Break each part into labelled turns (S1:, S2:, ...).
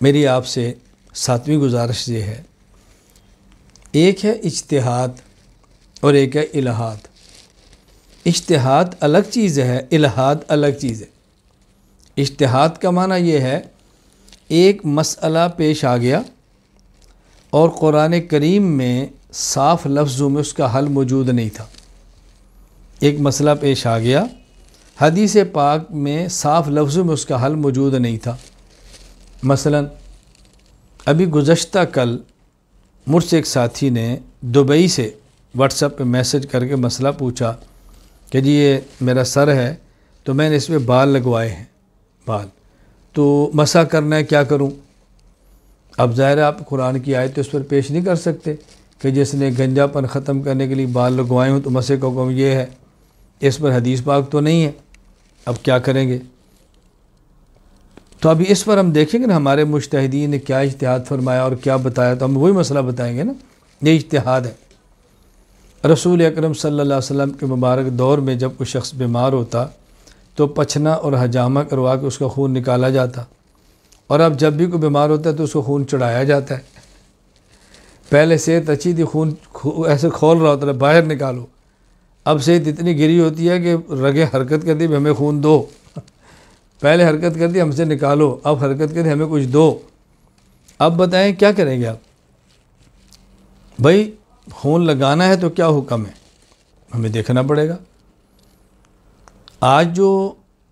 S1: میری آپ سے 7ویں گزارش یہ ہے، ایک ہے اجتہاد اور ایک ہے الہاد۔ اجتہاد الگ چیز ہے، الہاد الگ چیز ہے۔ اجتہاد کا معنی یہ ہے ایک مسئلہ پیش آ گیا اور قرآن کریم میں صاف لفظوں میں اس کا حل موجود نہیں تھا۔ ایک مسئلہ پیش آ گیا، حدیث پاک میں صاف لفظوں میں اس کا حل موجود نہیں تھا۔ مثلا ابھی گزشتہ کل مجھ سے ایک ساتھی نے دبئی سے واٹس ایپ پہ میسج کر کے مسئلہ پوچھا کہ جی یہ میرا سر ہے تو میں نے اس میں بال لگوائے ہیں، بال تو مسح کرنا ہے، کیا کروں؟ اب ظاہر ہے آپ قرآن کی آیت تو اس پر پیش نہیں کر سکتے کہ جس نے گنجا پن ختم کرنے کے لیے بال لگوائے ہوں تو مسح کا حکم یہ ہے، اس پر حدیث پاک تو نہیں ہے۔ اب کیا کریں گے؟ تو ابھی اس پر ہم دیکھیں گے نا ہمارے مجتہدین نے کیا اجتہاد فرمایا اور کیا بتایا، تو ہم وہی مسئلہ بتائیں گے نا۔ یہ اجتہاد ہے۔ رسول اکرم صلی اللہ علیہ وسلم کے مبارک دور میں جب کوئی شخص بیمار ہوتا تو پچھنا اور حجامہ کروا کے اس کا خون نکالا جاتا، اور اب جب بھی کوئی بیمار ہوتا ہے تو اس کو خون چڑھایا جاتا ہے۔ پہلے صحت اچھی تھی، خون ایسے کھول رہا ہوتا ہے، باہر نکالو۔ اب صحت اتنی گری ہوتی ہے کہ رگیں حرکت کرتی ہے، ہمیں خون دو۔ پہلے حرکت کرتی ہم سے نکالو، اب حرکت کرتی ہمیں کچھ دو۔ اب بتائیں کیا کریں گے آپ؟ بھائی خون لگانا ہے تو کیا حکم ہے؟ ہمیں دیکھنا پڑے گا۔ آج جو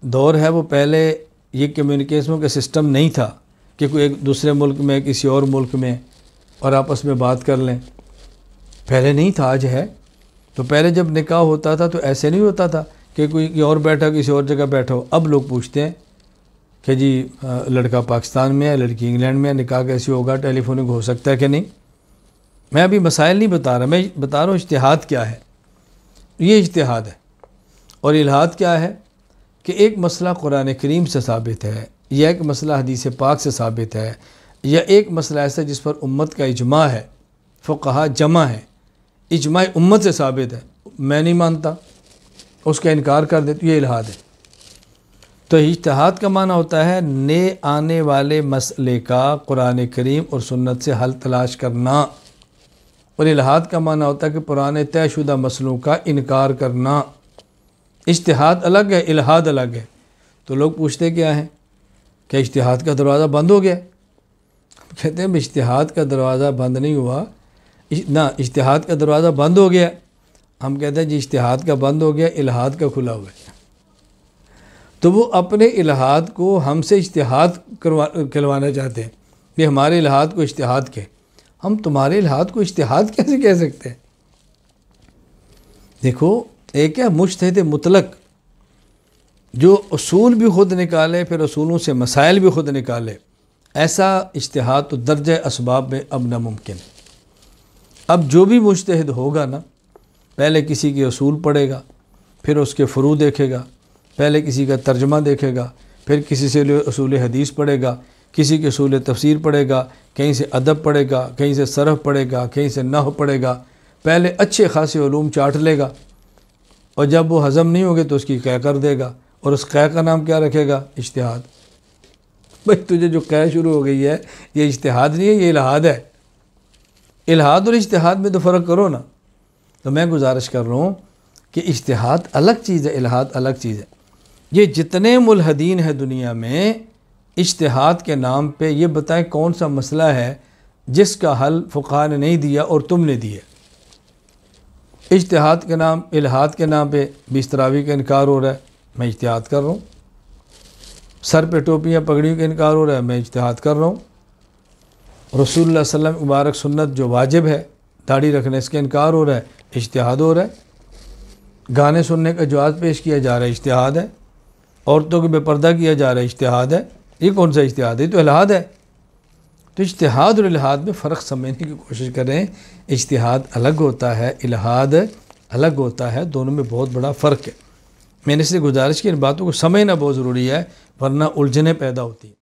S1: دور ہے وہ پہلے یہ کمیونیکیشن کا سسٹم نہیں تھا کہ کوئی ایک دوسرے ملک میں کسی اور ملک میں اور آپس میں بات کر لیں، پہلے نہیں تھا، آج ہے۔ تو پہلے جب نکاح ہوتا تھا تو ایسے نہیں ہوتا تھا کہ کوئی اور بیٹھا کسی اور جگہ بیٹھا ہو۔ اب لوگ پوچھتے ہیں کہ جی لڑکا پاکستان میں ہے، لڑکی انگلینڈ میں ہے، نکاح کیسے ہوگا، ٹیلی فونک ہو سکتا ہے کہ نہیں؟ میں ابھی مسائل نہیں بتا رہا، میں بتا رہا ہوں اجتہاد کیا ہے۔ یہ اجتہاد ہے۔ اور الہاد کیا ہے کہ ایک مسئلہ قرآن کریم سے ثابت ہے، یا ایک مسئلہ حدیث پاک سے ثابت ہے، یا ایک مسئلہ ایسا جس پر امت کا اجماع ہے، فقہا جمع ہے، اجماع امت سے ثابت ہے، میں نہیں مانتا، اس کا انکار کر دیتے، یہ الہاد ہے۔ تو اجتہاد کا معنی ہوتا ہے نئے آنے والے مسئلے کا قرآن کریم اور سنت سے حل تلاش کرنا، اور الہاد کا معنی ہوتا ہے کہ پرانے طے شدہ مسئلوں کا انکار کرنا۔ اجتہاد الگ ہے، الہاد الگ ہے۔ تو لوگ پوچھتے کیا ہیں کہ اجتہاد کا دروازہ بند ہو گیا؟ کہتے ہیں اجتہاد کا دروازہ بند نہیں ہوا، نہ اجتہاد کا دروازہ بند ہو گیا۔ ہم کہتے ہیں جی اجتہاد کا بند ہو گیا، الہاد کا کھلا ہوا ہے۔ تو وہ اپنے الہاد کو ہم سے اجتہاد کروانا چاہتے ہیں کہ ہمارے الہاد کو اجتہاد کے، ہم تمہارے الہاد کو اجتہاد کیسے کہہ سکتے ہیں؟ دیکھو ایک ہے مجتہد مطلق جو اصول بھی خود نکالے، پھر اصولوں سے مسائل بھی خود نکالے، ایسا اجتہاد تو درجہ اسباب میں اب ناممکن ہے۔ اب جو بھی مجتہد ہوگا نا، پہلے کسی کے اصول پڑھے گا، پھر اس کے فروع دیکھے گا، پہلے کسی کا ترجمہ دیکھے گا، پھر کسی سے اصول حدیث پڑھے گا، کسی کے اصول تفسیر پڑھے گا، کہیں سے ادب پڑھے گا، کہیں سے صرف پڑھے گا، کہیں سے نحو پڑھے گا، پہلے اچھے خاصے علوم چاٹ لے گا، اور جب وہ ہضم نہیں ہوگے تو اس کی قے کر دے گا، اور اس قے کا نام کیا رکھے گا؟ اجتہاد۔ بھائی تجھے جو قے شروع ہو گئی ہے یہ اجتہاد نہیں ہے، یہ الہاد ہے۔ الہاد اور اجتہاد میں تو فرق کرو نا۔ تو میں گزارش کر رہا ہوں کہ اجتہاد الگ چیز ہے، الہاد الگ چیز ہے۔ یہ جتنے ملحدین ہیں دنیا میں، اجتہاد کے نام پہ یہ بتائیں کون سا مسئلہ ہے جس کا حل فقہا نے نہیں دیا اور تم نے دیا؟ اجتہاد کے نام، الہاد کے نام پہ 20 تراویح کا انکار ہو رہا ہے، میں اجتہاد کر رہا ہوں۔ سر پہ ٹوپیاں پگڑیوں کا انکار ہو رہا ہے، میں اجتہاد کر رہا ہوں۔ رسول اللہ صلی اللہ علیہ وسلم مبارک سنت جو واجب ہے داڑھی رکھنے، اس کا انکار ہو رہا ہے، اجتہاد ہو رہا ہے۔ گانے سننے کا جواز پیش کیا جا رہا ہے، اجتہاد ہے۔ عورتوں کو بے پردہ کیا جا رہا ہے، اجتہاد ہے۔ یہ کون سا اجتہاد ہے؟ یہ تو الہاد ہے۔ تو اجتہاد اور الہاد میں فرق سمجھنے کی کوشش کریں۔ اجتہاد الگ ہوتا ہے، الہاد الگ ہوتا ہے، دونوں میں بہت بڑا فرق ہے۔ میں نے اس سے گزارش کی ان باتوں کو سمجھنا بہت ضروری ہے، ورنہ الجھنیں پیدا ہوتی ہیں۔